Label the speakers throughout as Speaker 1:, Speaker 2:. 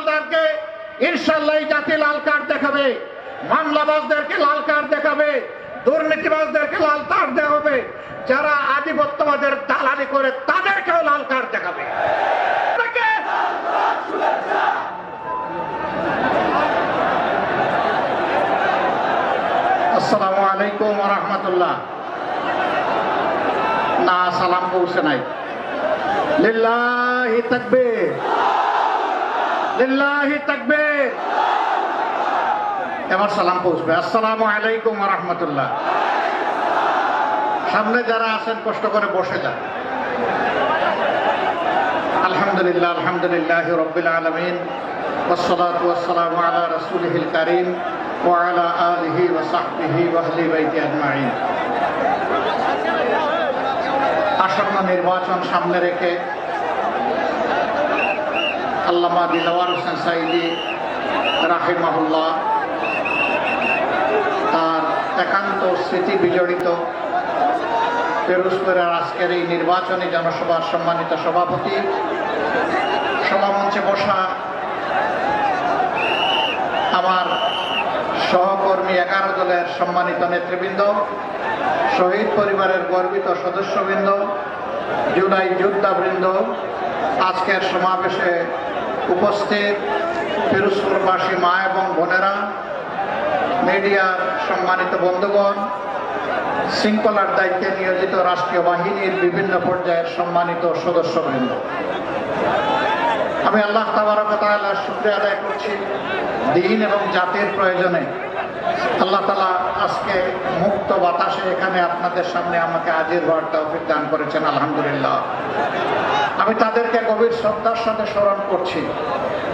Speaker 1: হালদারকে ইনশাআল্লাহ জাতি লাল কার্ড দেখাবে, মামলাবাজদেরকে লাল কার্ড দেখাবে, দুর্নীতিবাজদেরকে লাল কার্ড দেখাবে, যারা আধিপত্যবাদের দালালি করে তাদেরকেও লাল কার্ড দেখাবে। আসসালামু আলাইকুম ওয়া রাহমাতুল্লাহ। না, সালাম পৌঁছে নাই। লিল্লাহি তাকবীর, লিল্লাহি তাকবীর। এবার সালাম পৌঁছবে। আসসালামু আলাইকুম ওয়া রাহমাতুল্লাহ। সামনে যারা আছেন কষ্ট করে বসে যান। আলহামদুলিল্লাহ, আলহামদুলিল্লাহি রাব্বিল আলামিন, ওয়াসসালাতু ওয়াসসালামু আলা রাসূলিহিল কারীম ওয়া আলা আলিহি ওয়া সাহবিহি ওয়া আহলি বাইতি আজমাইন। আসন্ন নির্বাচন সামনে রেখে আল্লামা দিলওয়ার হোসেন সাঈদী রাহিমাহুল্লাহ তার একান্ত স্মৃতি বিজড়িত পিরোজপুরের আজকের এই নির্বাচনী জনসভার সম্মানিত সভাপতি, সভামঞ্চে বসা আমার সহকর্মী 11 দলের সম্মানিত নেতৃবৃন্দ, শহীদ পরিবারের গর্বিত সদস্যবৃন্দ, জুলাই যোদ্ধাবৃন্দ, আজকের সমাবেশে উপস্থিত পিরোজপুরবাসী মা এবং বোনেরা, মিডিয়ার সম্মানিত বন্ধুগণ, শৃঙ্খলার দায়িত্বে নিয়োজিত রাষ্ট্রীয় বাহিনীর বিভিন্ন পর্যায়ের সম্মানিত সদস্যবৃন্দ, আমি আল্লাহ তাবারক ওয়া তাআলার শুকরিয়া আদায় করছি। দিন এবং জাতির প্রয়োজনে আল্লাহ তাআলা আজকে মুক্ত বাতাসে এখানে আপনাদের সামনে আমাকে হাজির হওয়ার তৌফিক দান করেছেন, আলহামদুলিল্লাহ। আমি তাদেরকে গভীর শ্রদ্ধার সাথে স্মরণ করছি,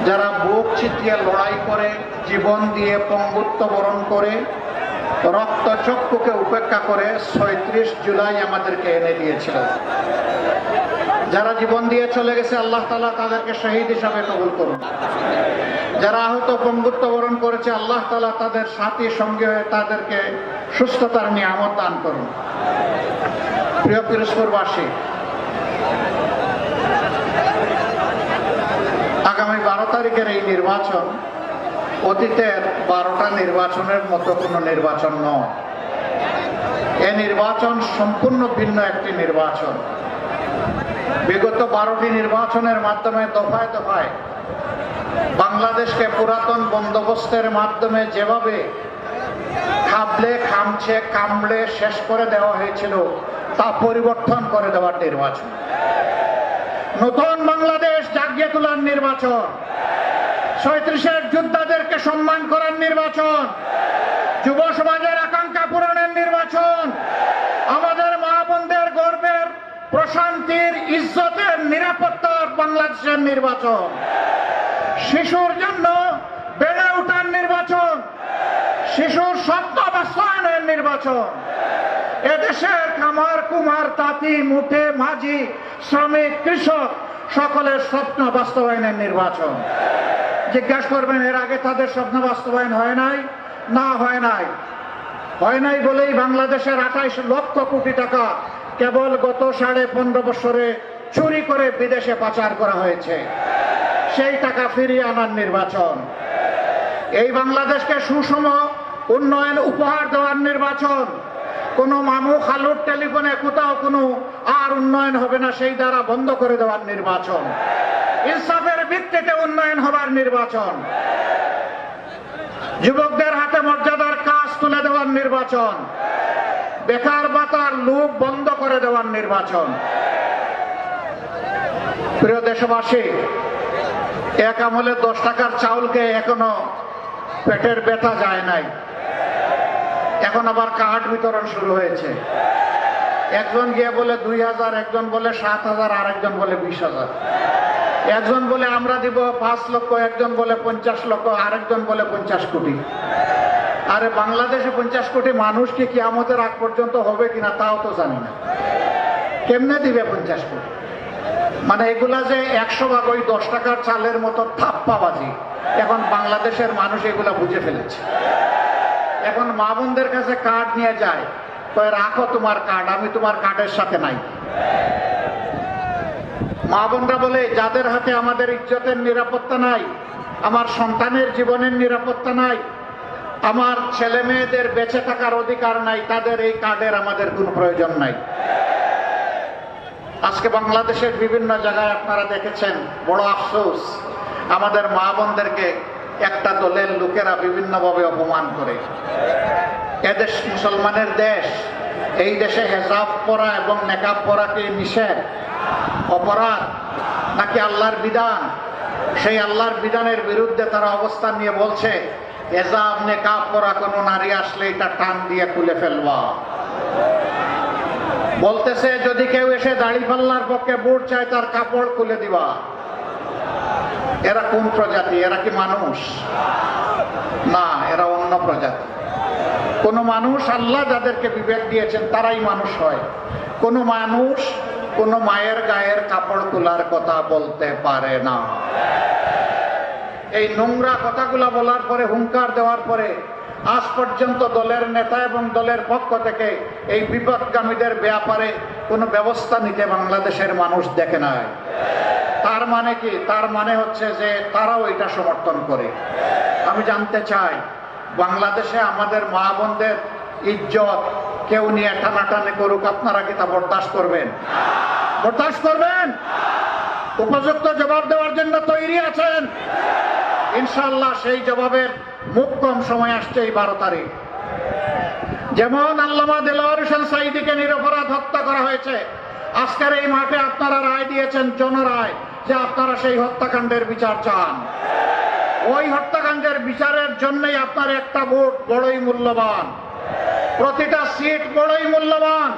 Speaker 1: যারা বুক চিতিয়ে লড়াই করে, জীবন দিয়ে পঙ্গুত্ব বরণ করে, রক্তচক্ষুকে উপেক্ষা করে 36 জুলাই আমাদেরকে এনে দিয়েছিল। যারা জীবন দিয়ে চলে গেছে, আল্লাহ তাআলা তাদেরকে শহীদ হিসাবে কবুল করুন। যারা আহত পঙ্গুত্ব বরণ করেছে, আল্লাহ তাআলা তাদের সাথী সঙ্গী হয়ে তাদেরকে সুস্থতার নিয়ামত দান করুন। প্রিয় পিরোজপুরবাসী, আগামী 12 তারিখের এই নির্বাচন অতীতের 12টা নির্বাচনের মতো কোনো নির্বাচন নয়। এই নির্বাচন সম্পূর্ণ ভিন্ন একটি নির্বাচন। বিগত 12টি নির্বাচনের মাধ্যমে দফায় দফায় বাংলাদেশকে পুরাতন বন্দোবস্তের মাধ্যমে যেভাবে খাবলে খামছে কামড়ে শেষ করে দেওয়া হয়েছিল, তা পরিবর্তন করে দেওয়ার নির্বাচন। নতুন বাংলাদেশ জাগিয়ে তোলার নির্বাচন, 37 যোদ্ধাদেরকে সম্মান করার নির্বাচন, যুব সমাজের আকাঙ্ক্ষা পূরণের নির্বাচন, আমাদের মা বোনদের গর্বের, প্রশান্তির, ইজ্জতের, নিরাপত্তার বাংলাদেশের নির্বাচন, শিশুর জন্য বেড়ে ওঠার নির্বাচন, শিশুর স্বপ্ন বাস্তবায়নের নির্বাচন, এদেশের খামার কুমার তাঁতি মুঠে মাঝি শ্রমিক কৃষক সকলের স্বপ্ন বাস্তবায়নের নির্বাচন। জিজ্ঞাসা করবেন, এর আগে তাদের স্বপ্ন বাস্তবায়ন হয় নাই? না, হয় নাই। হয় নাই বলেই বাংলাদেশের 28 লক্ষ কোটি টাকা কেবল গত 15.5 বছরে চুরি করে বিদেশে পাচার করা হয়েছে। সেই টাকা ফিরিয়ে আনার নির্বাচন। এই বাংলাদেশকে সুষম উন্নয়ন উপহার দেওয়ার নির্বাচন। কোনো মামু খালুর টেলিফোনে কোথাও কোনো আর উন্নয়ন হবে না, সেই দ্বারা বন্ধ করে দেওয়ার নির্বাচন। ইনসাফের ভিত্তিতে উন্নয়ন হবার নির্বাচন। যুবকদের হাতে মর্যাদার কাজ তুলে দেওয়ার নির্বাচন। বেকার ভাতার লুট বন্ধ করে দেওয়ার নির্বাচন। প্রিয় দেশবাসী, এক আমলে 10 টাকার চাউলকে এখনো পেটের ব্যথা যায় নাই, এখন আবার কার্ড বিতরণ শুরু হয়েছে। একজন গিয়ে বলে 2000, একজন বলে 7000, আর একজন বলে 20000। একজন বলে আমরা দিব 5 লক্ষ, একজন বলে 50 লক্ষ, আরেকজন বলে 50 কোটি। আরে বাংলাদেশে 50 কোটি মানুষ কি কিয়ামতের আগ পর্যন্ত হবে কিনা তাও তো জানি না। কেমনে দিবে 50 কোটি? মানে এগুলা যে 100 ভাগ ওই 10 টাকার চালের মতো থাপ্পাবাজি, এখন বাংলাদেশের মানুষ এগুলা বুঝে ফেলেছে। এখন মা বোনদের কাছে কার্ড নিয়ে যায়, কয় রাখো তোমার কার্ড, আমি তোমার কার্ডের সাথে নাই। মা বোনরা বলে যাদের হাতে আমাদের ইজ্জতের নিরাপত্তা নাই, আমার সন্তানের জীবনের নিরাপত্তা নাই, আমার ছেলে মেয়েদের বেঁচে থাকার অধিকার নাই, তাদের এই কার্ডের আমাদের কোনো প্রয়োজন নাই। আজকে বাংলাদেশের বিভিন্ন জায়গায় আপনারা দেখেছেন, বড় আফসোস, আমাদের মা বোনদেরকে একটা দলের লোকেরা বিভিন্নভাবে অপমান করে। এদেশ মুসলমানের দেশ, এই দেশে হেজাব পরা এবং নেকাব পরাকে নিষেধ, অপরাধ নাকি আল্লাহর বিধান? সেই আল্লাহর বিধানের বিরুদ্ধে তারা অবস্থান নিয়ে বলছে হেজাব নেকাব পরা কোনো নারী আসলে এটা টান দিয়ে খুলে ফেলবা। বলতেছে যদি কেউ এসে দাড়ি পাল্লার পক্ষে ভোট চায় তার কাপড় খুলে দিবা। এরা কোন প্রজাতি? এরা কি মানুষ? না, এরা অন্য প্রজাতি। কোন মানুষ, আল্লাহ যাদেরকে বিবেক দিয়েছেন তারাই মানুষ হয়। কোন মানুষ কোন মায়ের গায়ের কাপড় খোলার কথা বলতে পারে না। এই নোংরা কথাগুলা বলার পরে, হুঙ্কার দেওয়ার পরে আজ পর্যন্ত দলের নেতা এবং দলের পক্ষ থেকে এই বিপদগামীদের ব্যাপারে কোনো ব্যবস্থা নিতে বাংলাদেশের মানুষ দেখে নাই। তার মানে কি? তার মানে হচ্ছে যে তারাও এটা সমর্থন করে। আমি জানতে চাই, বাংলাদেশে আমাদের মা বোনদের ইজ্জত কেউ নিয়ে টানাটানি করুক, আপনারা কি তা বরদাস্ত করবেন? বরদাস্ত করবেন? উপযুক্ত জবাব দেওয়ার জন্য তৈরি আছেন? ইনশাআল্লাহ সেই জবাবের মুখ কম সময় আসছে এই 12 তারিখ। যেমন আল্লামা দেলোয়ার হোসেন সাঈদীকে নিরপরাধ হত্যা করা হয়েছে, আজকের এই মাঠে আপনারা রায় দিয়েছেন, জনরায়, যে আপনারা সেই হত্যাকাণ্ডের বিচার চান। ওই হত্যাকাণ্ডের বিচারের জন্যই আপনার একটা ভোট বড়ই মূল্যবান, প্রতিটা সিট বড়ই মূল্যবান,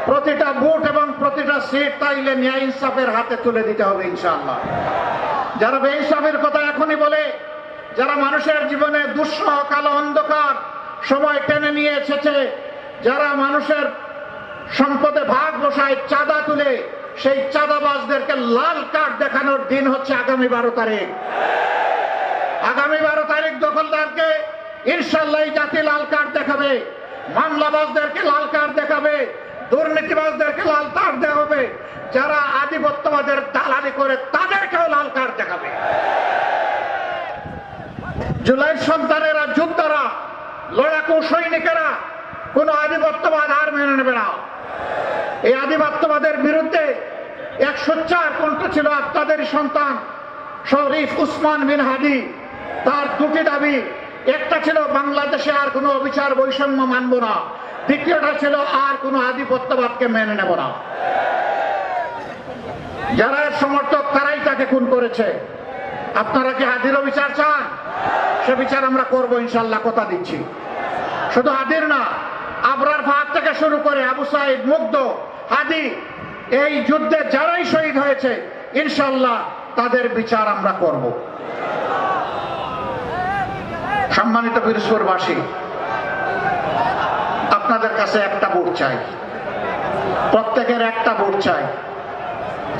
Speaker 1: প্রতিটা ভোট এবং প্রতিটা সিট তাইলে ন্যায় ইনসাফের হাতে তুলে দিতে হবে ইনশাআল্লাহ। যারা বেইনসাফের কথা এখনই বলে, যারা মানুষের জীবনে দুঃসহ কালো অন্ধকার সময় টেনে নিয়ে এসেছে, যারা মানুষের সম্পদে ভাগ বসায়, চাঁদা তুলে, সেই চাঁদাবাজদেরকে লাল কার্ড দেখানোর দিন হচ্ছে আগামী 12 তারিখ। আগামী 12 তারিখ দখলদারকে ইনশাআল্লাহ জাতি লাল কার্ড দেখাবে, মামলাবাজদেরকে লাল কার্ড দেখাবে, দুর্নীতিবাজদেরকে লাল কার্ড দেখাবে, যারা আধিপত্যবাদের দালালি করে তাদেরকেও লাল কার্ড দেখাবে। জুলাই সন্তানেরা, যোদ্ধারা, লড়াকু সৈনিকেরা কোন আধিপত্যবাদ আর মেনে নেবে না। এই আধিপত্যবাদের বিরুদ্ধে এক সোচ্চার কণ্ঠ ছিল আপনাদের সন্তান শরীফ উসমান বিন হাদি। তার দুটি দাবি, একটা ছিল বাংলাদেশে আর কোনো অবিচার বৈষম্য মানব না, দ্বিতীয়টা ছিল আর কোনো আধিপত্যবাদকে মেনে নেব না। যারা এর সমর্থক তারাই তাকে খুন করেছে। আপনারা কি হাদিরও বিচার চান? সে বিচার আমরা করবো ইনশাআল্লাহ, কথা দিচ্ছি। শুধু হাদির না, আবরার ফাহাদ থেকে শুরু করে আবু সাইদ, মুগ্ধ, হাদি, এই যুদ্ধে যারাই শহীদ হয়েছে ইনশাআল্লাহ তাদের বিচার আমরা করব। সম্মানিত পিরোজপুরবাসী, আপনাদের কাছে একটা ভোট চাই, প্রত্যেকের একটা ভোট চাই।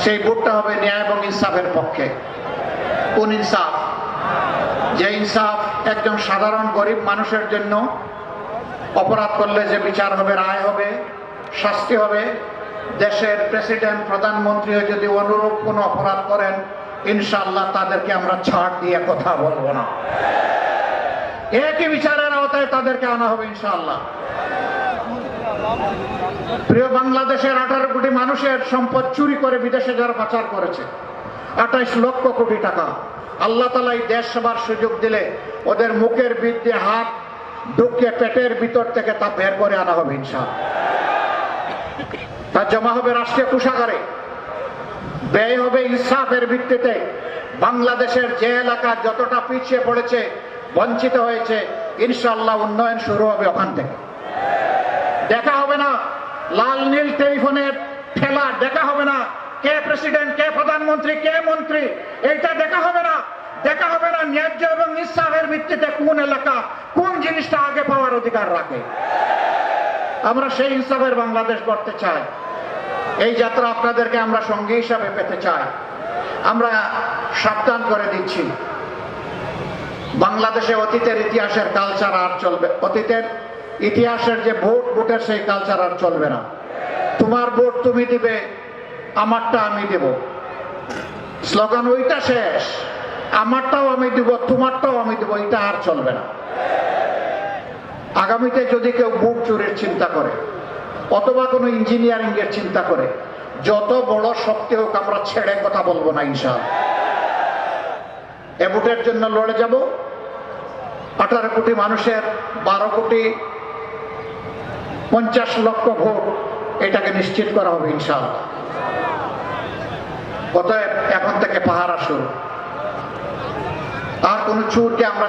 Speaker 1: সেই ভোটটা হবে ন্যায় এবং ইনসাফের পক্ষে। কোন ইনসাফ? যে ইনসাফ একজন সাধারণ গরিব মানুষের জন্য অপরাধ করলে যে বিচার হবে, রায় হবে, শাস্তি হবে। দেশের প্রেসিডেন্ট, প্রধানমন্ত্রীও যদি অনুরূপ কোনো অপরাধ করেন ইনশাআল্লাহ তাদেরকে আমরা ছাড় দিয়ে কথা বলবো না। একই বিচারের আওতায় তাদেরকে আনা হবে ইনশাআল্লাহ। প্রিয় বাংলাদেশের 18 কোটি মানুষের সম্পদ চুরি করে বিদেশে যারা পাচার করেছে, 28 লক্ষ কোটি টাকা, আল্লাহ তাআলা এই দেশ সেবার সুযোগ দিলে ওদের মুখের বিরুদ্ধে হাত ঢুকিয়ে পেটের ভিতর থেকে তা বের করে আনা হবে ইনশাআল্লাহ। তা জমা হবে রাষ্ট্রীয় কোষাগারে, ব্যয় হবে ইনসাফের ভিত্তিতে। বাংলাদেশের যে এলাকা যতটা পিছিয়ে পড়েছে, বঞ্চিত হয়েছে, ইনশাআল্লাহ উন্নয়ন শুরু হবে ওখান থেকে। দেখা হবে না লাল নীল টেলিফোনের খেলা, দেখা হবে না কে প্রেসিডেন্ট, কে প্রধানমন্ত্রী, কে মন্ত্রী, এইটা দেখা হবে না। দেখা হবে না ন্যায্য এবং ইনসাফের ভিত্তিতে কোন এলাকা কোন জিনিসটা আগে পাওয়ার অধিকার রাখে। আমরা সেই ইনসাফের বাংলাদেশ করতে চাই। এই যাত্রা আপনাদেরকে আমরা সঙ্গী হিসাবে পেতে চাই। আমরা সাবধান করে দিচ্ছি, বাংলাদেশে অতীতের ইতিহাসের কালচার আর চলবে, অতীতের ইতিহাসের যে ভোটের সেই কালচার আর চলবে না। তোমার ভোট তুমি দিবে, আমারটা আমি দেব, স্লোগান ওইটা শেষ। আমারটাও আমি দিব, তোমারটাও আমি দিব, এটা আর চলবে না। আগামীতে যদি কেউ বুট চুরির চিন্তা করে অথবা কোনো ইঞ্জিনিয়ারিং এর চিন্তা করে, যত বড় শক্তি হোক আমরা ছেড়ে কথা বলবো না ইনশাআল্লাহ। এ ভোটের জন্য লড়ে যাব। 18 কোটি মানুষের 12 কোটি 50 লক্ষ ভোট, এটাকে নিশ্চিত করা হবে ইনশাআল্লাহ। অতএব এখন থেকে পাহারা শুরু। আর কোন চোরকে আমরা